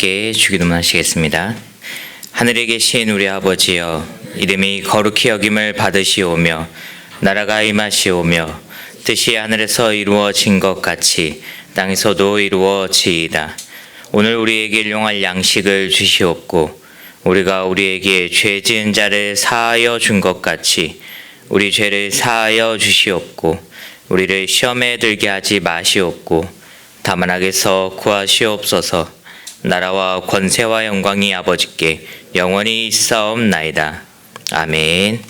함께 주기도문하시겠습니다. 하늘에 계신 우리 아버지여, 이름이 거룩히 여김을 받으시오며 나라가 임하시오며 뜻이 하늘에서 이루어진 것 같이 땅에서도 이루어지이다. 오늘 우리에게 일용할 양식을 주시옵고 우리가 우리에게 죄 지은 자를 사하여 준 것 같이 우리 죄를 사하여 주시옵고 우리를 시험에 들게 하지 마시옵고 다만 악에서 구하시옵소서. 나라와 권세와 영광이 아버지께 영원히 있사옵나이다. 아멘.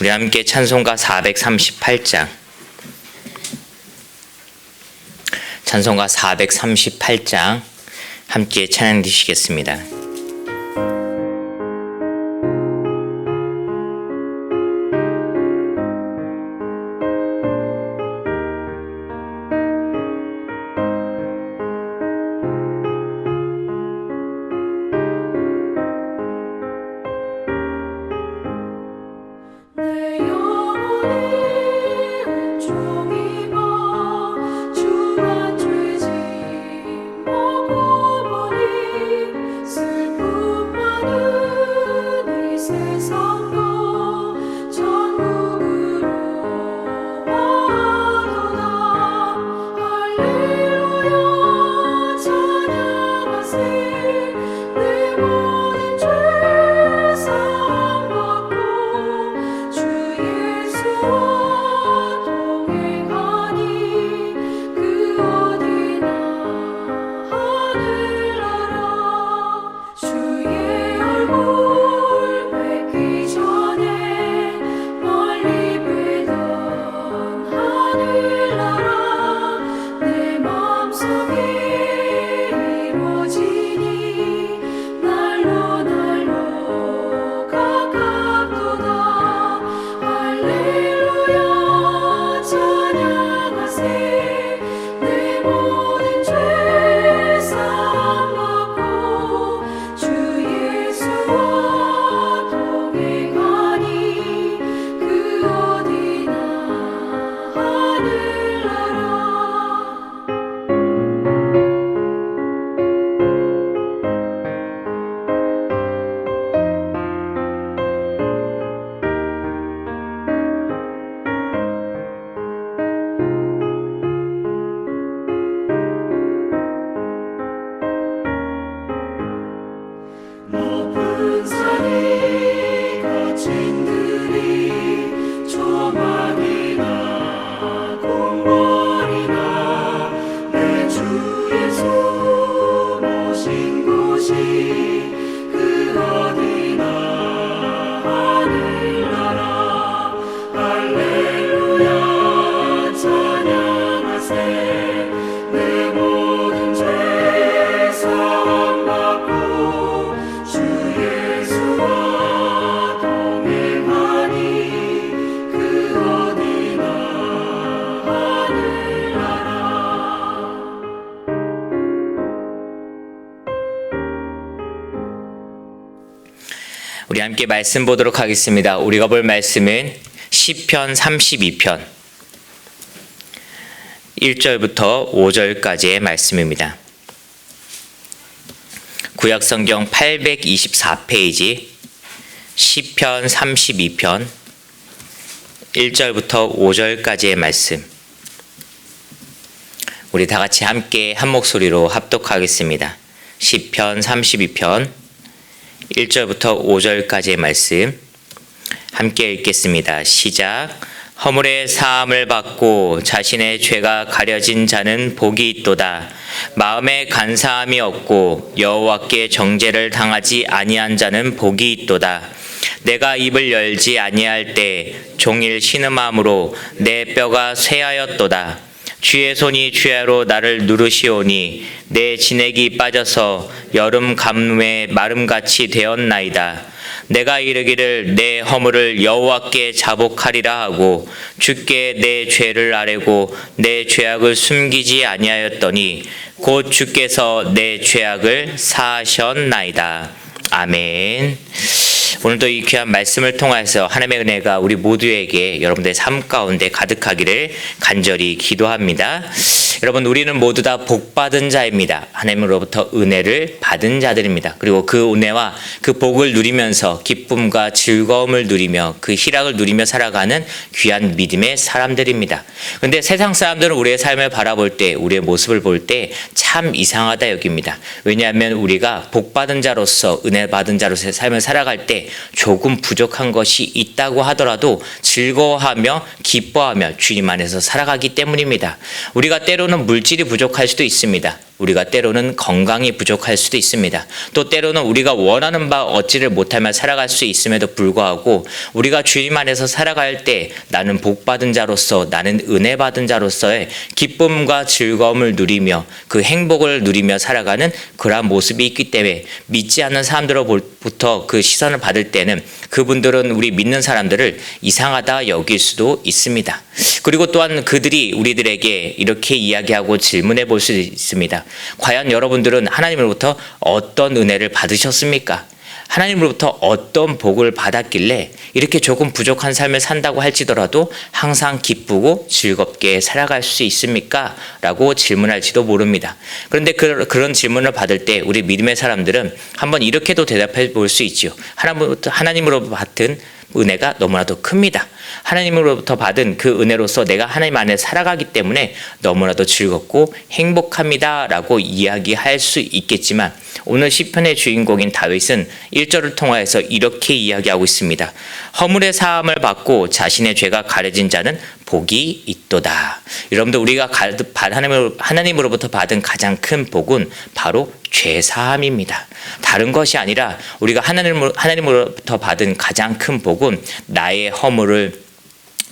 우리 함께 찬송가 438장, 찬송가 438장 함께 찬양 드시겠습니다. 우리 함께 말씀 보도록 하겠습니다. 우리가 볼 말씀은 시편 32편 1절부터 5절까지의 말씀입니다. 구약성경 824페이지 시편 32편 1절부터 5절까지의 말씀, 우리 다 같이 함께 한 목소리로 합독하겠습니다. 시편 32편 1절부터 5절까지의 말씀 함께 읽겠습니다. 시작. 허물의 사함을 받고 자신의 죄가 가려진 자는 복이 있도다. 마음에 간사함이 없고 여호와께 정죄를 당하지 아니한 자는 복이 있도다. 내가 입을 열지 아니할 때 종일 신음함으로 내 뼈가 쇠하였도다. 주의 손이 주야로 나를 누르시오니 내 진액이 빠져서 여름 가뭄에 마름같이 되었나이다. 내가 이르기를 내 허물을 여호와께 자복하리라 하고 주께 내 죄를 아뢰고 내 죄악을 숨기지 아니하였더니 곧 주께서 내 죄악을 사하셨나이다. 아멘. 오늘도 이 귀한 말씀을 통해서 하나님의 은혜가 우리 모두에게 여러분들의 삶 가운데 가득하기를 간절히 기도합니다. 여러분, 우리는 모두 다 복받은 자입니다. 하나님으로부터 은혜를 받은 자들입니다. 그리고 그 은혜와 그 복을 누리면서 기쁨과 즐거움을 누리며 그 희락을 누리며 살아가는 귀한 믿음의 사람들입니다. 그런데 세상 사람들은 우리의 삶을 바라볼 때, 우리의 모습을 볼 때 참 이상하다 여깁니다. 왜냐하면 우리가 복받은 자로서, 은혜 받은 자로서의 삶을 살아갈 때 조금 부족한 것이 있다고 하더라도 즐거워하며 기뻐하며 주님 안에서 살아가기 때문입니다. 우리가 때로는 물질이 부족할 수도 있습니다. 우리가 때로는 건강이 부족할 수도 있습니다. 또 때로는 우리가 원하는 바 얻지를 못하며 살아갈 수 있음에도 불구하고 우리가 주님 안에서 살아갈 때 나는 복받은 자로서, 나는 은혜 받은 자로서의 기쁨과 즐거움을 누리며 그 행복을 누리며 살아가는 그러한 모습이 있기 때문에 믿지 않는 사람들로부터 그 시선을 받을 때는 그분들은 우리 믿는 사람들을 이상하다 여길 수도 있습니다. 그리고 또한 그들이 우리들에게 이렇게 이야기하고 질문해 볼 수 있습니다. 과연 여러분들은 하나님으로부터 어떤 은혜를 받으셨습니까? 하나님으로부터 어떤 복을 받았길래 이렇게 조금 부족한 삶을 산다고 할지더라도 항상 기쁘고 즐겁게 살아갈 수 있습니까? 라고 질문할지도 모릅니다. 그런데 그런 질문을 받을 때 우리 믿음의 사람들은 한번 이렇게도 대답해 볼 수 있지요. 하나님으로부터 받은 은혜가 너무나도 큽니다. 하나님으로부터 받은 그 은혜로서 내가 하나님 안에 살아가기 때문에 너무나도 즐겁고 행복합니다 라고 이야기할 수 있겠지만 오늘 시편의 주인공인 다윗은 1절을 통하여서 이렇게 이야기하고 있습니다. 허물의 사함을 받고 자신의 죄가 가려진 자는 복이 있도다. 여러분들, 우리가 하나님으로부터 받은 가장 큰 복은 바로 죄사함입니다. 다른 것이 아니라 우리가 하나님으로부터 받은 가장 큰 복은 나의 허물을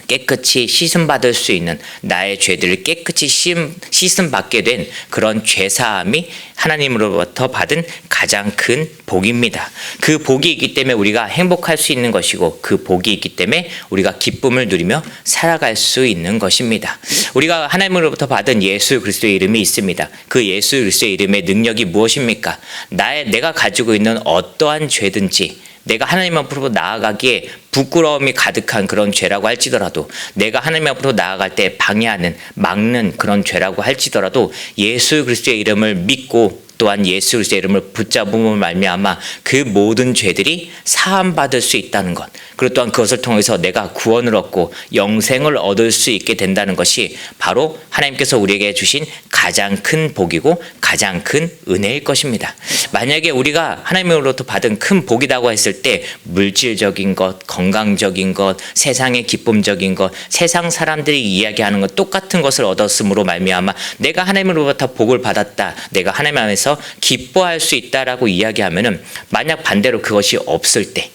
깨끗이 씻음받을 수 있는, 나의 죄들을 깨끗이 씻음받게 된 그런 죄사함이 하나님으로부터 받은 가장 큰 복입니다. 그 복이 있기 때문에 우리가 행복할 수 있는 것이고 그 복이 있기 때문에 우리가 기쁨을 누리며 살아갈 수 있는 것입니다. 우리가 하나님으로부터 받은 예수 그리스도의 이름이 있습니다. 그 예수 그리스도의 이름의 능력이 무엇입니까? 내가 가지고 있는 어떠한 죄든지 내가 하나님 앞으로 나아가기에 부끄러움이 가득한 그런 죄라고 할지더라도, 내가 하나님 앞으로 나아갈 때 방해하는, 막는 그런 죄라고 할지더라도 예수 그리스도의 이름을 믿고 또한 예수 그리스도의 이름을 붙잡음으로 말미암아 그 모든 죄들이 사함받을 수 있다는 것, 그리고 또한 그것을 통해서 내가 구원을 얻고 영생을 얻을 수 있게 된다는 것이 바로 하나님께서 우리에게 주신 가장 큰 복이고 가장 큰 은혜일 것입니다. 만약에 우리가 하나님으로부터 받은 큰 복이라고 했을 때 물질적인 것, 건강적인 것, 세상의 기쁨적인 것, 세상 사람들이 이야기하는 것 똑같은 것을 얻었으므로 말미암아 내가 하나님으로부터 복을 받았다, 내가 하나님 안에서 기뻐할 수 있다라고 이야기하면은, 만약 반대로 그것이 없을 때,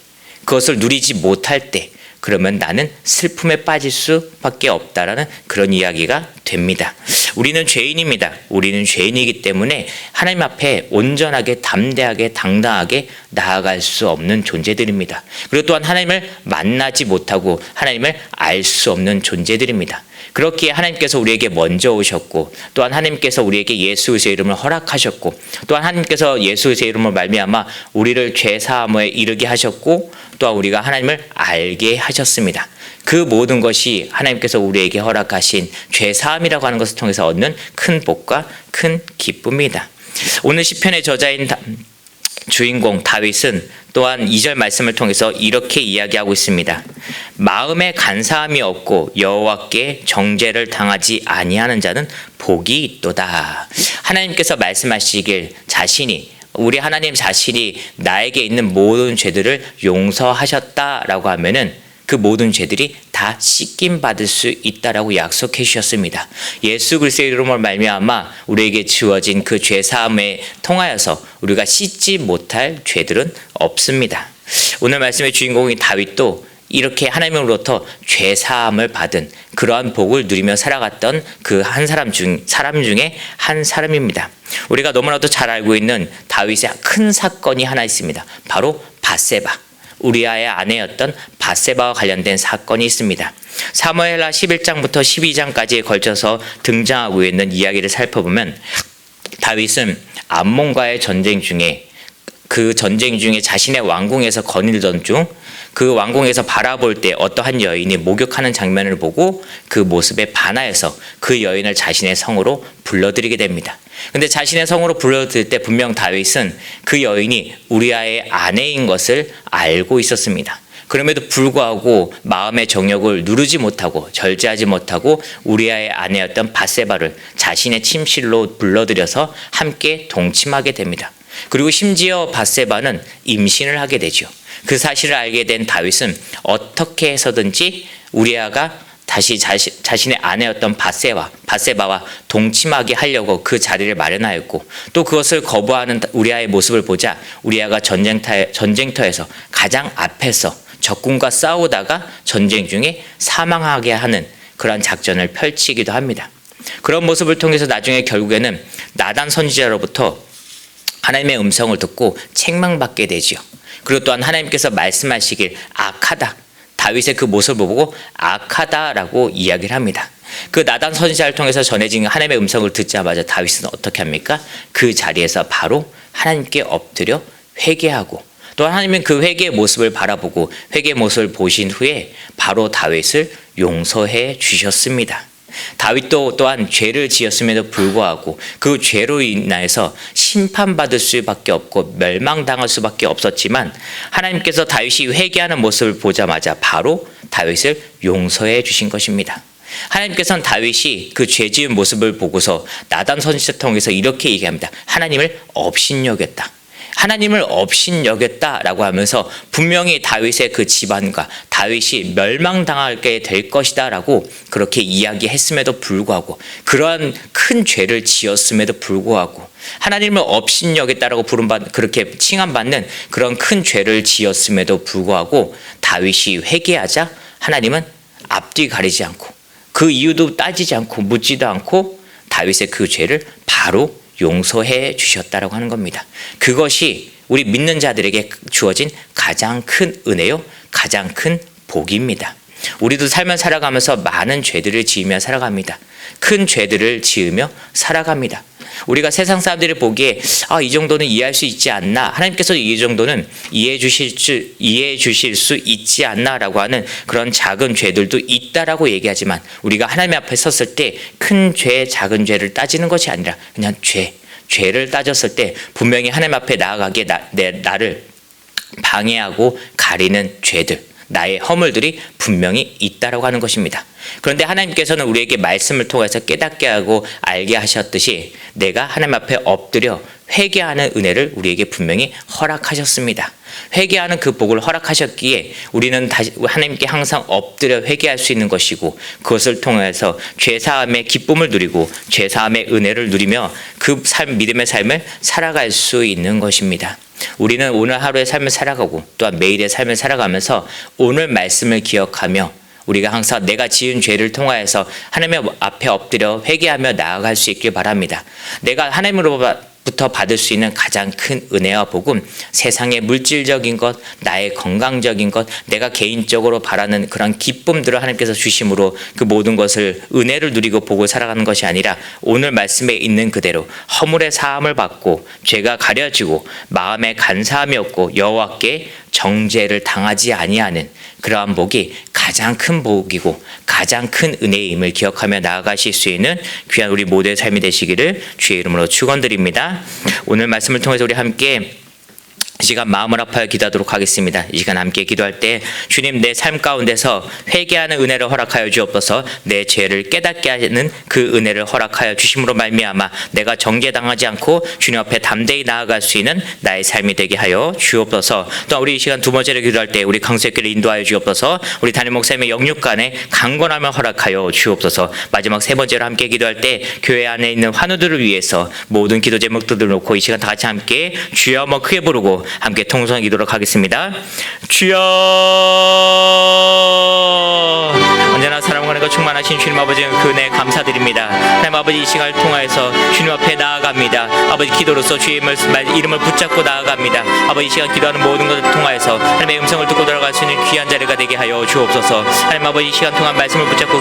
그것을 누리지 못할 때, 그러면 나는 슬픔에 빠질 수밖에 없다라는 그런 이야기가 됩니다. 우리는 죄인입니다. 우리는 죄인이기 때문에 하나님 앞에 온전하게, 담대하게, 당당하게 나아갈 수 없는 존재들입니다. 그리고 또한 하나님을 만나지 못하고 하나님을 알 수 없는 존재들입니다. 그렇기에 하나님께서 우리에게 먼저 오셨고, 또한 하나님께서 우리에게 예수 그리스도의 이름을 허락하셨고, 또한 하나님께서 예수 그리스도의 이름을 말미암아 우리를 죄 사함에 이르게 하셨고, 또한 우리가 하나님을 알게 하셨습니다. 그 모든 것이 하나님께서 우리에게 허락하신 죄 사함이라고 하는 것을 통해서 얻는 큰 복과 큰 기쁨입니다. 오늘 시편의 저자인 주인공 다윗은 또한 2절 말씀을 통해서 이렇게 이야기하고 있습니다. 마음에 간사함이 없고 여호와께 정죄를 당하지 아니하는 자는 복이 있도다. 하나님께서 말씀하시길, 우리 하나님 자신이 나에게 있는 모든 죄들을 용서하셨다라고 하면은 그 모든 죄들이 다 씻김 받을 수 있다라고 약속해 주셨습니다. 예수 그리스도의 이름으로 말미암아 우리에게 주어진 그 죄 사함에 통하여서 우리가 씻지 못할 죄들은 없습니다. 오늘 말씀의 주인공인 다윗도 이렇게 하나님으로부터 죄 사함을 받은 그러한 복을 누리며 살아갔던 그 사람 중에 한 사람입니다. 우리가 너무나도 잘 알고 있는 다윗의 큰 사건이 하나 있습니다. 바로 밧세바, 우리아의 아내였던 밧세바와 관련된 사건이 있습니다. 사무엘하 11장부터 12장까지에 걸쳐서 등장하고 있는 이야기를 살펴보면, 다윗은 암몬과의 전쟁 중에 자신의 왕궁에서 거닐던 중 그 왕궁에서 바라볼 때 어떠한 여인이 목욕하는 장면을 보고 그 모습에 반하여서 그 여인을 자신의 성으로 불러들이게 됩니다. 근데 자신의 성으로 불러들일 때 분명 다윗은 그 여인이 우리아의 아내인 것을 알고 있었습니다. 그럼에도 불구하고 마음의 정욕을 누르지 못하고 절제하지 못하고 우리아의 아내였던 밧세바를 자신의 침실로 불러들여서 함께 동침하게 됩니다. 그리고 심지어 밧세바는 임신을 하게 되죠. 그 사실을 알게 된 다윗은 어떻게 해서든지 우리아가 다시 자신의 아내였던 밧세바와 동침하게 하려고 그 자리를 마련하였고, 또 그것을 거부하는 우리아의 모습을 보자 우리아가 전쟁터에서 가장 앞에서 적군과 싸우다가 전쟁 중에 사망하게 하는 그러한 작전을 펼치기도 합니다. 그런 모습을 통해서 나중에 결국에는 나단 선지자로부터 하나님의 음성을 듣고 책망받게 되지요. 그리고 또한 하나님께서 말씀하시길 악하다, 다윗의 그 모습을 보고 악하다라고 이야기를 합니다. 그 나단 선지자를 통해서 전해진 하나님의 음성을 듣자마자 다윗은 어떻게 합니까? 그 자리에서 바로 하나님께 엎드려 회개하고, 또 하나님은 그 회개의 모습을 바라보고 회개의 모습을 보신 후에 바로 다윗을 용서해 주셨습니다. 다윗도 또한 죄를 지었음에도 불구하고 그 죄로 인하여서 심판받을 수밖에 없고 멸망당할 수밖에 없었지만, 하나님께서 다윗이 회개하는 모습을 보자마자 바로 다윗을 용서해 주신 것입니다. 하나님께서는 다윗이 그 죄 지은 모습을 보고서 나단 선지자를 통해서 이렇게 얘기합니다. 하나님을 업신여겼다. 하나님을 업신여겼다라고 하면서 분명히 다윗의 그 집안과 다윗이 멸망당하게 될 것이다라고 그렇게 이야기했음에도 불구하고, 그러한 큰 죄를 지었음에도 불구하고 하나님을 업신여겼다라고 그렇게 칭함받는 그런 큰 죄를 지었음에도 불구하고 다윗이 회개하자 하나님은 앞뒤 가리지 않고 그 이유도 따지지 않고 묻지도 않고 다윗의 그 죄를 바로 용서해 주셨다라고 하는 겁니다. 그것이 우리 믿는 자들에게 주어진 가장 큰 은혜요, 가장 큰 복입니다. 우리도 삶을 살아가면서 많은 죄들을 지으며 살아갑니다. 큰 죄들을 지으며 살아갑니다. 우리가 세상 사람들이 보기에 이 정도는 이해할 수 있지 않나, 하나님께서 이 정도는 이해해 주실 수 있지 않나라고 하는 그런 작은 죄들도 있다라고 얘기하지만, 우리가 하나님 앞에 섰을 때 큰 죄, 작은 죄를 따지는 것이 아니라 그냥 죄를 따졌을 때 분명히 하나님 앞에 나아가기에 나를 방해하고 가리는 죄들, 나의 허물들이 분명히 있다라고 하는 것입니다. 그런데 하나님께서는 우리에게 말씀을 통해서 깨닫게 하고 알게 하셨듯이 내가 하나님 앞에 엎드려 회개하는 은혜를 우리에게 분명히 허락하셨습니다. 회개하는 그 복을 허락하셨기에 우리는 다시 하나님께 항상 엎드려 회개할 수 있는 것이고, 그것을 통해서 죄사함의 기쁨을 누리고 죄사함의 은혜를 누리며 그 믿음의 삶을 살아갈 수 있는 것입니다. 우리는 오늘 하루의 삶을 살아가고 또한 매일의 삶을 살아가면서 오늘 말씀을 기억하며 우리가 항상 내가 지은 죄를 통하여서 하나님 앞에 엎드려 회개하며 나아갈 수 있길 바랍니다. 내가 하나님으로부터 받을 수 있는 가장 큰 은혜와 복은 세상의 물질적인 것, 나의 건강적인 것, 내가 개인적으로 바라는 그런 기쁨들을 하나님께서 주심으로 그 모든 것을 은혜를 누리고 보고 살아가는 것이 아니라, 오늘 말씀에 있는 그대로 허물의 사함을 받고 죄가 가려지고 마음에 간사함이 없고 여호와께 정죄를 당하지 아니하는 그러한 복이 가장 큰 복이고 가장 큰 은혜임을 기억하며 나아가실 수 있는 귀한 우리 모두의 삶이 되시기를 주의 이름으로 축원드립니다. 오늘 말씀을 통해서 우리 함께 이 시간 마음을 아파요 기도하도록 하겠습니다. 이 시간 함께 기도할 때 주님, 내 삶 가운데서 회개하는 은혜를 허락하여 주옵소서. 내 죄를 깨닫게 하는 그 은혜를 허락하여 주심으로 말미암아 내가 정죄당하지 않고 주님 앞에 담대히 나아갈 수 있는 나의 삶이 되게 하여 주옵소서. 또 우리 이 시간 두 번째로 기도할 때 우리 강수교회를 인도하여 주옵소서. 우리 담임 목사님의 영육 간에 강건함을 허락하여 주옵소서. 마지막 세 번째로 함께 기도할 때 교회 안에 있는 환우들을 위해서 모든 기도 제목들을 놓고 이 시간 다 같이 함께 주여 한번 크게 부르고 함께 통성을 기도록 하겠습니다. 주여, 언제나 사랑과 은혜가 충만하신 주님 아버지 그 은혜 감사드립니다. 하나님 아버지, 이 시간을 통하여서 주님 앞에 나아갑니다. 아버지, 기도로서 주의 이름을 붙잡고 나아갑니다. 아버지, 이 시간 기도하는 모든 것을 통하여서 하나님의 음성을 듣고 들어갈 수 있는 귀한 자리가 되게 하여 주옵소서. 하나님 아버지, 이 시간 동안 말씀을 붙잡고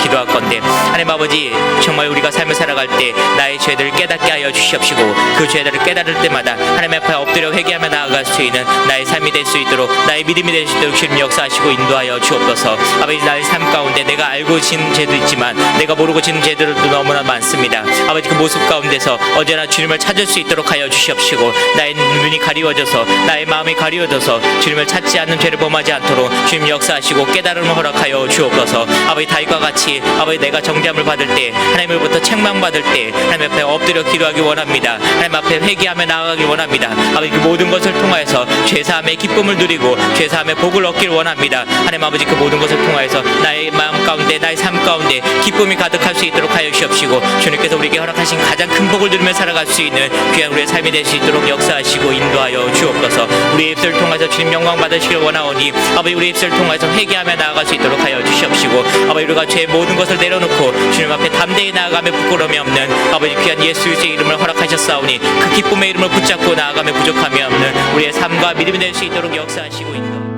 기도할 건데, 하나님 아버지, 정말 우리가 삶을 살아갈 때 나의 죄들을 깨닫게 하여 주시옵시고, 그 죄들을 깨달을 때마다 하나님 앞에 엎드려 회개하며 회개하며 나아갈 수 있는 나의 삶이 될 수 있도록, 나의 믿음이 될 수 있도록 주님 역사하시고 인도하여 주옵소서. 아버지, 나의 삶 가운데 내가 알고 지는 죄도 있지만 내가 모르고 지는 죄들도 너무나 많습니다. 아버지, 그 모습 가운데서 언제나 주님을 찾을 수 있도록 하여 주시옵시고, 나의 눈이 가리워져서, 나의 마음이 가리워져서 주님을 찾지 않는 죄를 범하지 않도록 주님 역사하시고 깨달음을 허락하여 주옵소서. 아버지, 다윗과 같이 아버지, 내가 정죄함을 받을 때, 하나님으로부터 책망받을 때 하나님 앞에 엎드려 기도하기 원합니다. 하나님 앞에 회개하며 나아가기 원합니다. 아버지, 그 모든 것을 통하여서 죄사함의 기쁨을 누리고 죄사함의 복을 얻기를 원합니다. 하나님 아버지, 그 모든 것을 통하여서 나의 마음 가운데, 나의 삶 가운데 기쁨이 가득할 수 있도록 하여 주시옵시고, 주님께서 우리에게 허락하신 가장 큰 복을 누리며 살아갈 수 있는 귀한 우리의 삶이 될 수 있도록 역사하시고 인도하여 주옵소서. 우리의 입술을 통해서 주님 영광 받으시길 원하오니 아버지, 우리의 입술을 통해서 회개하며 나아갈 수 있도록 하여 주시옵시고, 아버지, 우리가 죄의 모든 것을 내려놓고 주님 앞에 담대히 나아가며 부끄러움이 없는 아버지 귀한 예수 그리스도의 이름을 허락하셨사오니 그 기쁨의 이름을 붙잡고 나아가며 부족함이 없는 우리의 삶과 믿음이 될 수 있도록 역사하시고 인도.